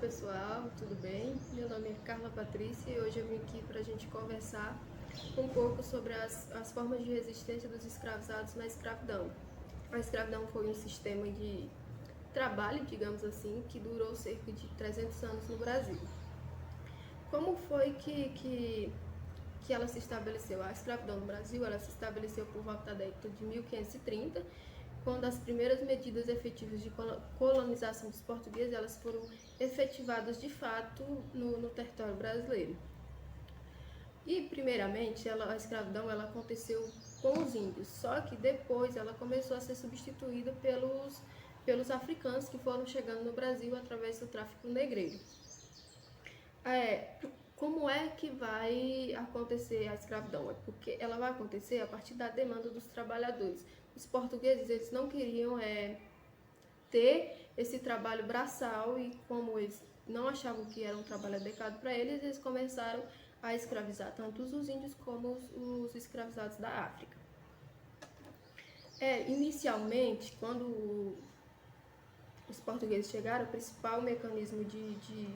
pessoal, tudo bem? Meu nome é Carla Patrícia e hoje eu vim aqui para a gente conversar um pouco sobre as formas de resistência dos escravizados na escravidão. A escravidão foi um sistema de trabalho, digamos assim, que durou cerca de 300 anos no Brasil. Como foi que ela se estabeleceu? A escravidão no Brasil ela se estabeleceu por volta da década de 1530, quando as primeiras medidas efetivas de colonização dos portugueses elas foram efetivadas de fato no território brasileiro. E primeiramente a escravidão ela aconteceu com os índios, só que depois ela começou a ser substituída pelos africanos que foram chegando no Brasil através do tráfico negreiro. Como é que vai acontecer a escravidão? É porque ela vai acontecer a partir da demanda dos trabalhadores. Os portugueses eles não queriam ter esse trabalho braçal e como eles não achavam que era um trabalho adequado para eles, eles começaram a escravizar tanto os índios como os escravizados da África. Inicialmente, quando os portugueses chegaram, o principal mecanismo de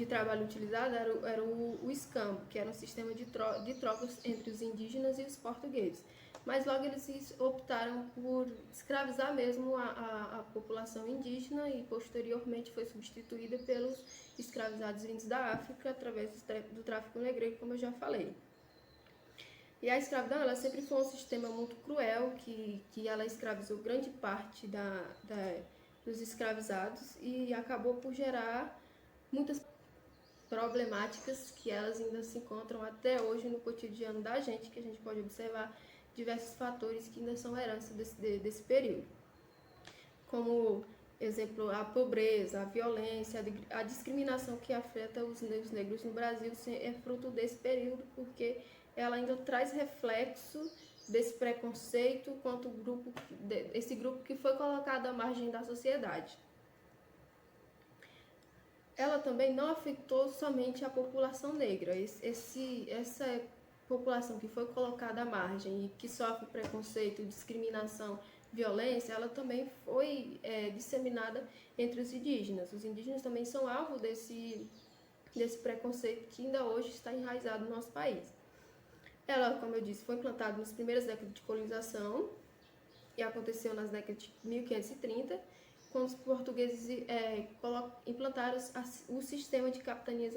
trabalho utilizado era o escambo, que era um sistema de trocas entre os indígenas e os portugueses. Mas logo eles optaram por escravizar mesmo a população indígena e posteriormente foi substituída pelos escravizados vindos da África através do tráfico negreiro, como eu já falei. E a escravidão ela sempre foi um sistema muito cruel, que ela escravizou grande parte dos escravizados e acabou por gerar muitas problemáticas que elas ainda se encontram até hoje no cotidiano da gente, que a gente pode observar diversos fatores que ainda são herança desse período. Como exemplo, a pobreza, a violência, a discriminação que afeta os negros no Brasil é fruto desse período, porque ela ainda traz reflexo desse preconceito quanto esse grupo que foi colocado à margem da sociedade. Ela também não afetou somente a população negra. Essa população que foi colocada à margem e que sofre preconceito, discriminação, violência, ela também foi disseminada entre os indígenas. Os indígenas também são alvo desse preconceito que ainda hoje está enraizado no nosso país. Ela, como eu disse, foi implantada nas primeiras décadas de colonização e aconteceu nas décadas de 1530, quando os portugueses implantaram o sistema de capitanias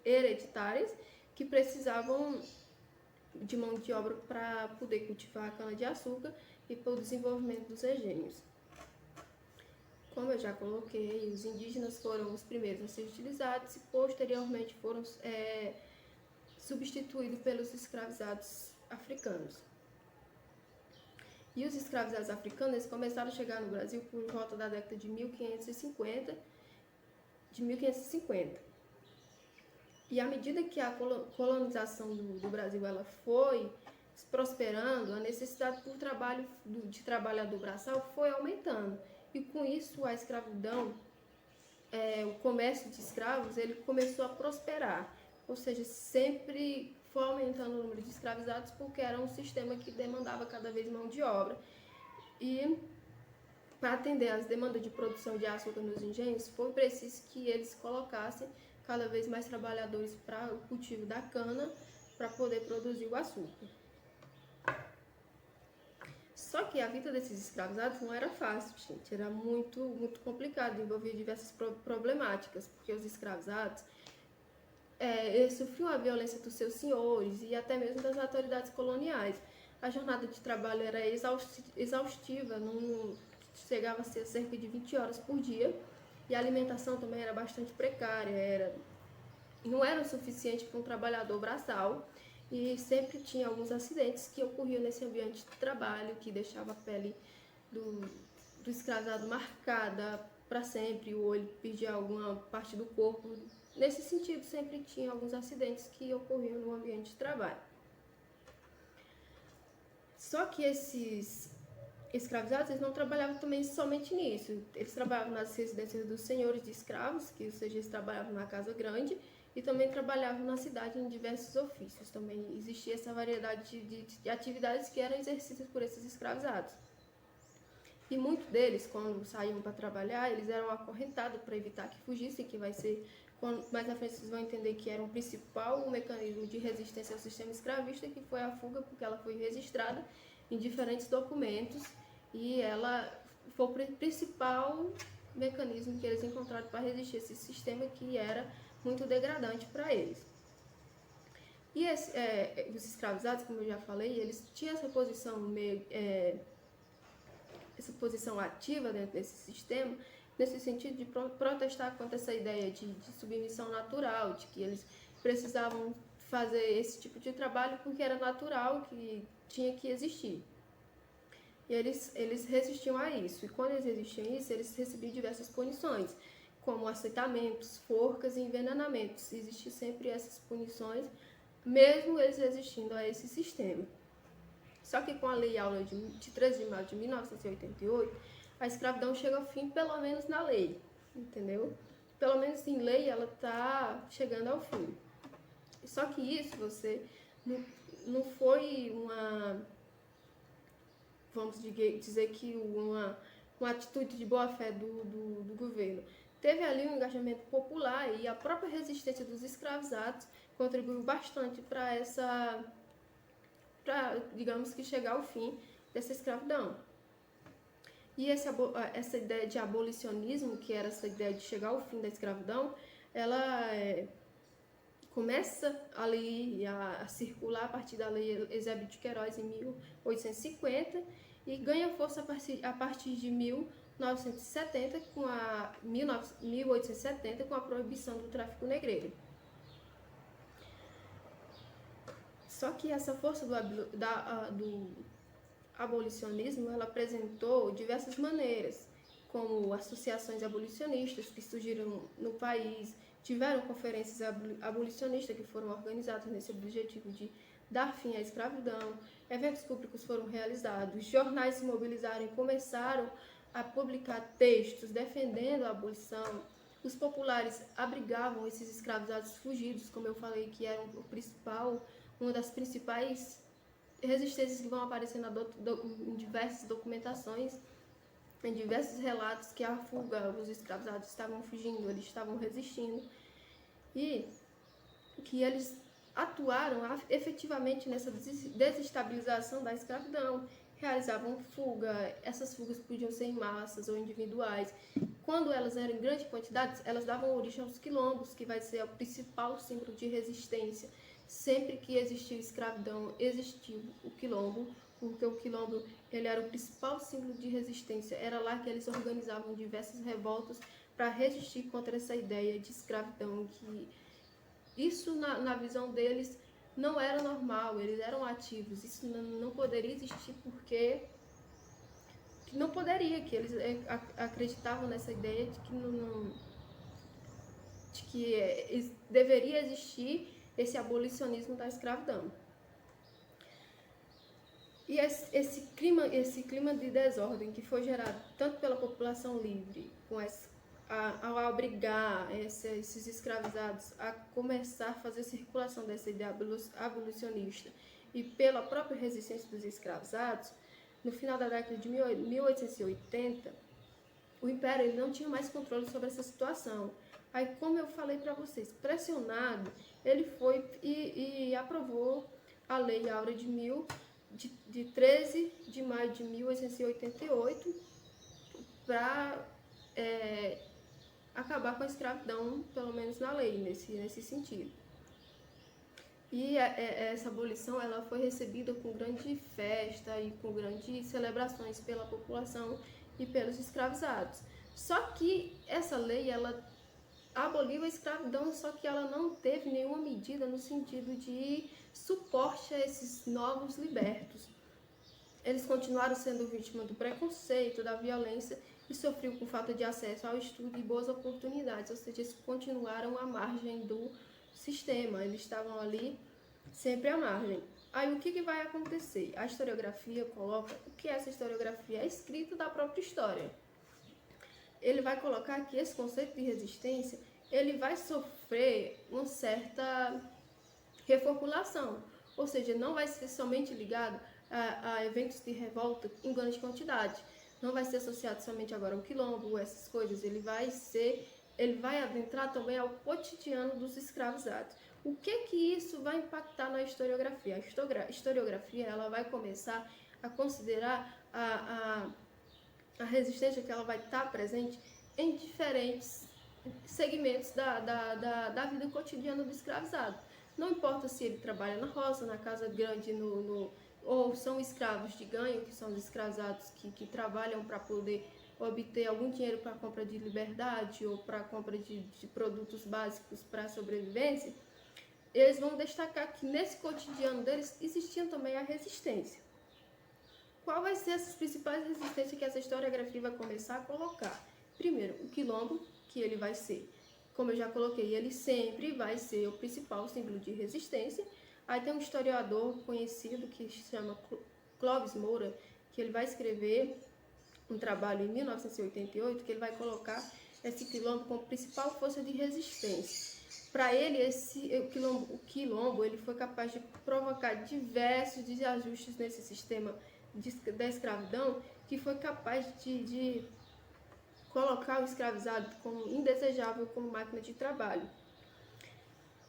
hereditárias que precisavam de mão de obra para poder cultivar a cana-de-açúcar e para o desenvolvimento dos engenhos. Como eu já coloquei, os indígenas foram os primeiros a ser utilizados e posteriormente foram substituídos pelos escravizados africanos. E os escravizados africanos começaram a chegar no Brasil por volta da década de 1550. E à medida que a colonização do Brasil ela foi prosperando, a necessidade de trabalhador braçal foi aumentando. E com isso a escravidão, o comércio de escravos, ele começou a prosperar. Ou seja, sempre foi aumentando o número de escravizados porque era um sistema que demandava cada vez mão de obra. E para atender às demandas de produção de açúcar nos engenhos, foi preciso que eles colocassem cada vez mais trabalhadores para o cultivo da cana para poder produzir o açúcar. Só que a vida desses escravizados não era fácil, gente. Era muito, muito complicado, envolvia diversas problemáticas, porque os escravizados eles sofriam a violência dos seus senhores e até mesmo das autoridades coloniais. A jornada de trabalho era exaustiva, chegava a ser cerca de 20 horas por dia, e a alimentação também era bastante precária, não era o suficiente para um trabalhador braçal, e sempre tinha alguns acidentes que ocorriam nesse ambiente de trabalho, que deixava a pele do escravizado marcada para sempre, o olho perdia alguma parte do corpo. Nesse sentido, sempre tinha alguns acidentes que ocorriam no ambiente de trabalho. Só que esses escravizados eles não trabalhavam também somente nisso. Eles trabalhavam nas residências dos senhores de escravos, que ou seja, eles trabalhavam na casa grande, e também trabalhavam na cidade em diversos ofícios. Também existia essa variedade de atividades que eram exercidas por esses escravizados. E muitos deles, quando saíam para trabalhar, eles eram acorrentados para evitar que fugissem, que vai ser, mais na frente vocês vão entender que era o principal mecanismo de resistência ao sistema escravista, que foi a fuga, porque ela foi registrada em diferentes documentos e ela foi o principal mecanismo que eles encontraram para resistir a esse sistema que era muito degradante para eles. E os escravizados, como eu já falei, eles tinham essa posição essa posição ativa dentro desse sistema, nesse sentido de protestar contra essa ideia de submissão natural, de que eles precisavam fazer esse tipo de trabalho porque era natural, que tinha que existir. E eles resistiam a isso. E quando eles resistiam a isso, eles recebiam diversas punições, como açoitamentos, forcas e envenenamentos. Existiam sempre essas punições, mesmo eles resistindo a esse sistema. Só que com a Lei Áurea de 13 de maio de 1988, a escravidão chega ao fim, pelo menos na lei, entendeu? Pelo menos em lei ela está chegando ao fim. Só que isso não foi vamos dizer que uma atitude de boa-fé do governo. Teve ali um engajamento popular e a própria resistência dos escravizados contribuiu bastante para digamos que chegar ao fim dessa escravidão. E essa ideia de abolicionismo, que era essa ideia de chegar ao fim da escravidão, ela começa ali a circular a partir da Lei Eusébio de Queiroz em 1850 e ganha força a partir de 1870 com a proibição do tráfico negreiro. Só que essa força do abolicionismo, ela apresentou diversas maneiras, como associações abolicionistas que surgiram no país, tiveram conferências abolicionistas que foram organizadas nesse objetivo de dar fim à escravidão, eventos públicos foram realizados, jornais se mobilizaram e começaram a publicar textos defendendo a abolição. Os populares abrigavam esses escravizados fugidos, como eu falei, que eram uma das principais resistências que vão aparecer em diversas documentações, em diversos relatos que a fuga, os escravizados estavam fugindo, eles estavam resistindo e que eles atuaram efetivamente nessa desestabilização da escravidão, realizavam fuga, essas fugas podiam ser em massas ou individuais. Quando elas eram em grande quantidade, elas davam origem aos quilombos, que vai ser o principal símbolo de resistência. Sempre que existiu escravidão, existiu o quilombo, porque o quilombo ele era o principal símbolo de resistência. Era lá que eles organizavam diversas revoltas para resistir contra essa ideia de escravidão, que isso, na visão deles, não era normal, eles eram ativos. Isso não poderia existir porque não poderia, que eles acreditavam nessa ideia de que deveria existir esse abolicionismo da escravidão. E esse clima de desordem que foi gerado tanto pela população livre, ao obrigar esses escravizados a começar a fazer circulação dessa ideia abolicionista e pela própria resistência dos escravizados, no final da década de 1880, o Império ele não tinha mais controle sobre essa situação. Aí, como eu falei para vocês, pressionado, ele foi e aprovou a Lei Áurea de 13 de maio de 1888 para acabar com a escravidão, pelo menos na lei, nesse sentido. E essa abolição ela foi recebida com grande festa e com grandes celebrações pela população e pelos escravizados. Só que essa lei ela aboliu a escravidão, só que ela não teve nenhuma medida no sentido de suporte a esses novos libertos. Eles continuaram sendo vítimas do preconceito, da violência e sofriam com falta de acesso ao estudo e boas oportunidades, ou seja, eles continuaram à margem do sistema, eles estavam ali sempre à margem. Aí o que vai acontecer? A historiografia coloca o que é essa historiografia? É escrita da própria história. Ele vai colocar que esse conceito de resistência ele vai sofrer uma certa reformulação, ou seja, não vai ser somente ligado a eventos de revolta em grande quantidade, não vai ser associado somente agora ao quilombo, essas coisas, ele vai adentrar também ao cotidiano dos escravizados. O que isso vai impactar na historiografia? A historiografia ela vai começar a considerar a resistência que ela vai estar presente em diferentes segmentos da vida cotidiana do escravizado. Não importa se ele trabalha na roça, na casa grande, ou são escravos de ganho, que são os escravizados que trabalham para poder obter algum dinheiro para compra de liberdade ou para compra de produtos básicos para a sobrevivência, eles vão destacar que nesse cotidiano deles existia também a resistência. Qual vai ser essas principais resistências que essa historiografia vai começar a colocar? Primeiro, o quilombo, que ele vai ser, como eu já coloquei, ele sempre vai ser o principal símbolo de resistência. Aí tem um historiador conhecido que se chama Clóvis Moura, que ele vai escrever um trabalho em 1988, que ele vai colocar esse quilombo como principal força de resistência. Para ele, o quilombo ele foi capaz de provocar diversos desajustes nesse sistema da escravidão, que foi capaz de colocar o escravizado como indesejável como máquina de trabalho.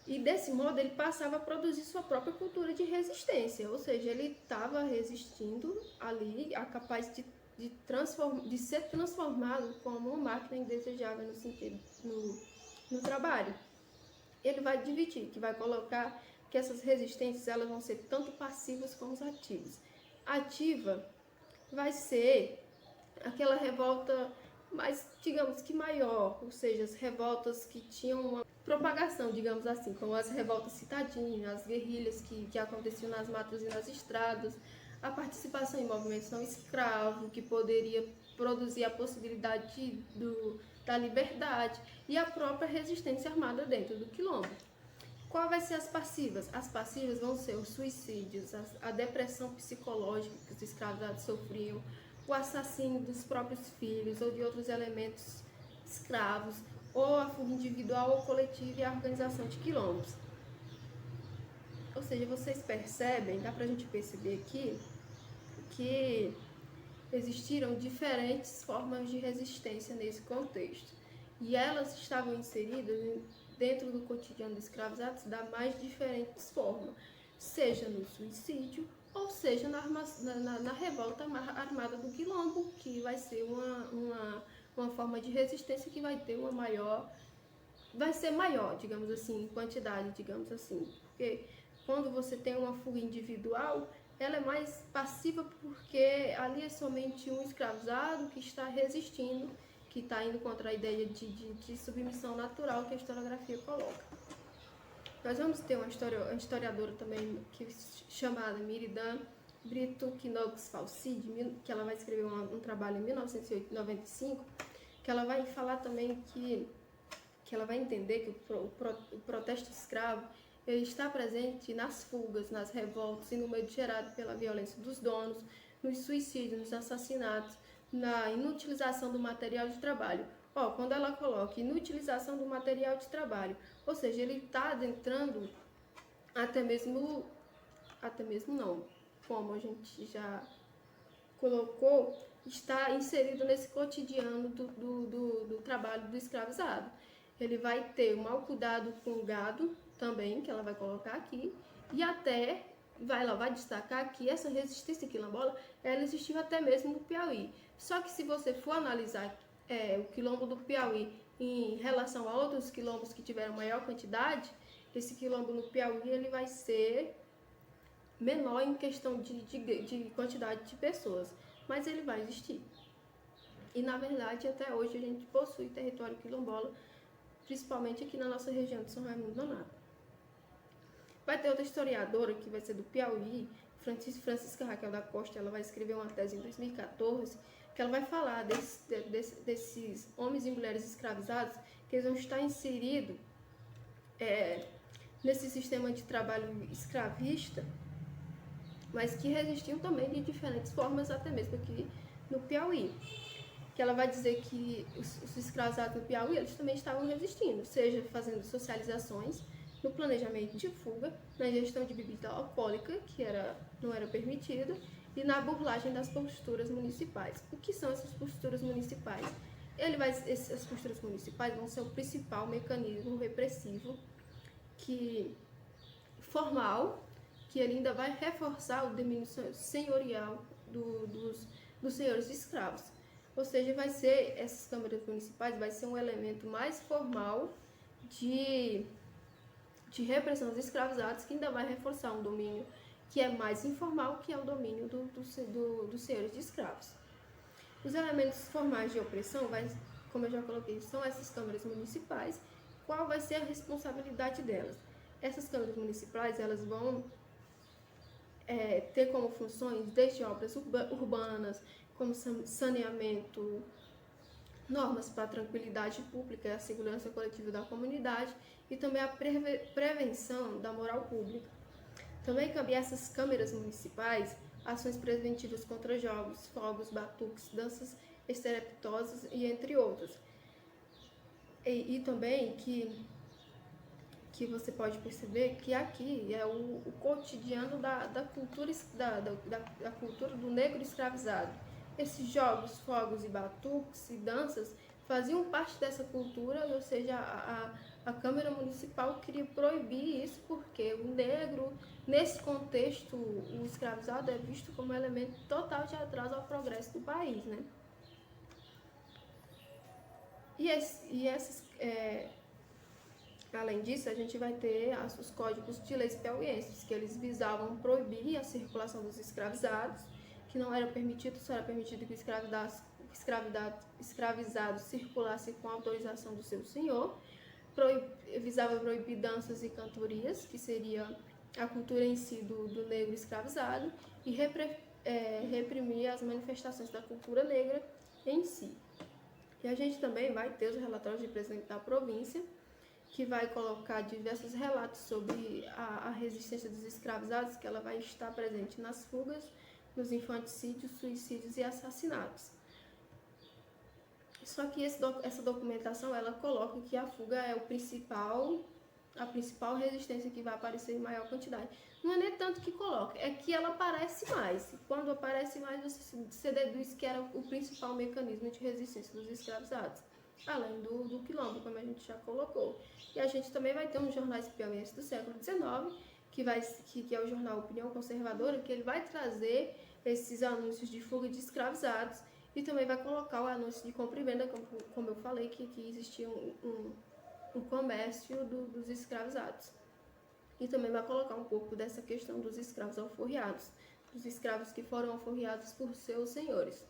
E desse modo ele passava a produzir sua própria cultura de resistência, ou seja, ele estava resistindo ali, capaz de ser transformado como uma máquina indesejável no sentido no trabalho. Ele vai dividir, que vai colocar que essas resistências elas vão ser tanto passivas como ativas. Ativa vai ser aquela revolta mais, digamos que maior, ou seja, as revoltas que tinham uma propagação, digamos assim, como as revoltas citadinas, as guerrilhas que aconteciam nas matas e nas estradas, a participação em movimentos não escravos, que poderia produzir a possibilidade da liberdade e a própria resistência armada dentro do quilombo. Qual vai ser as passivas? As passivas vão ser os suicídios, a depressão psicológica que os escravizados sofriam, o assassínio dos próprios filhos ou de outros elementos escravos, ou a fuga individual ou coletiva e a organização de quilombos. Ou seja, vocês percebem, dá pra gente perceber aqui, que existiram diferentes formas de resistência nesse contexto. E elas estavam inseridas dentro do cotidiano dos escravizados da mais diferentes formas, seja no suicídio ou seja na revolta armada do quilombo, que vai ser uma forma de resistência que vai ter vai ser maior, digamos assim, em quantidade, digamos assim, porque quando você tem uma fuga individual, ela é mais passiva porque ali é somente um escravizado que está resistindo, que está indo contra a ideia de submissão natural que a historiografia coloca. Nós vamos ter uma historiadora também chamada Miriam Brito Knox Falside, que ela vai escrever um trabalho em 1995, que ela vai falar também que ela vai entender que o protesto escravo ele está presente nas fugas, nas revoltas e no meio gerado pela violência dos donos, nos suicídios, nos assassinatos, na inutilização do material de trabalho. Quando ela coloca inutilização do material de trabalho, ou seja, ele está adentrando até mesmo não, como a gente já colocou, está inserido nesse cotidiano do trabalho do escravizado. Ele vai ter um mau cuidado com o gado também, que ela vai colocar aqui, e até vai destacar que essa resistência quilombola, ela existiu até mesmo no Piauí. Só que se você for analisar o quilombo do Piauí em relação a outros quilombos que tiveram maior quantidade, esse quilombo no Piauí ele vai ser menor em questão de quantidade de pessoas, mas ele vai existir. E na verdade até hoje a gente possui território quilombola, principalmente aqui na nossa região de São Raimundo Nonato. Vai ter outra historiadora que vai ser do Piauí, Francisca Raquel da Costa. Ela vai escrever uma tese em 2014 que ela vai falar desses homens e mulheres escravizados que eles vão estar inseridos nesse sistema de trabalho escravista, mas que resistiam também de diferentes formas, até mesmo aqui no Piauí. Que ela vai dizer que os escravizados no Piauí eles também estavam resistindo, seja fazendo socializações, no planejamento de fuga, na gestão de bebida alcoólica, que não era permitida, e na burlagem das posturas municipais. O que são essas posturas municipais? Essas posturas municipais vão ser o principal mecanismo repressivo formal, que ele ainda vai reforçar o domínio senhorial dos senhores de escravos. Ou seja, essas câmaras municipais vai ser um elemento mais formal de repressão dos escravizados, que ainda vai reforçar um domínio que é mais informal, que é o domínio dos senhores de escravos. Os elementos formais de opressão, como eu já coloquei, são essas câmaras municipais. Qual vai ser a responsabilidade delas? Essas câmaras municipais, elas vão ter como funções desde obras urbanas, como saneamento, normas para a tranquilidade pública e a segurança coletiva da comunidade, e também a prevenção da moral pública. Também cabe a essas câmeras municipais ações preventivas contra jogos, fogos, batuques, danças estrepitosas e entre outros. E também que você pode perceber que aqui é o cotidiano da cultura do negro escravizado. Esses jogos, fogos e batuques e danças faziam parte dessa cultura, ou seja, a Câmara Municipal queria proibir isso porque o negro, nesse contexto, o escravizado é visto como um elemento total de atraso ao progresso do país, né? Além disso, a gente vai ter os códigos de leis piauienses, que eles visavam proibir a circulação dos escravizados, que não era permitido, só era permitido que o escravizado circulasse com autorização do seu senhor. Visava proibir danças e cantorias, que seria a cultura em si do negro escravizado, e reprimir as manifestações da cultura negra em si. E a gente também vai ter os relatórios de presidente da província, que vai colocar diversos relatos sobre a resistência dos escravizados, que ela vai estar presente nas fugas, nos infanticídios, suicídios e assassinatos. Só que essa documentação, ela coloca que a fuga é a principal resistência que vai aparecer em maior quantidade. Não é nem tanto que coloca, é que ela aparece mais. Quando aparece mais, você deduz que era o principal mecanismo de resistência dos escravizados, além do quilombo, como a gente já colocou. E a gente também vai ter uns jornais piauienses do século XIX, que é o jornal Opinião Conservadora, que ele vai trazer esses anúncios de fuga de escravizados, e também vai colocar o anúncio de compra e venda, como eu falei, que existia um comércio dos escravizados. E também vai colocar um pouco dessa questão dos escravos alforriados, dos escravos que foram alforriados por seus senhores.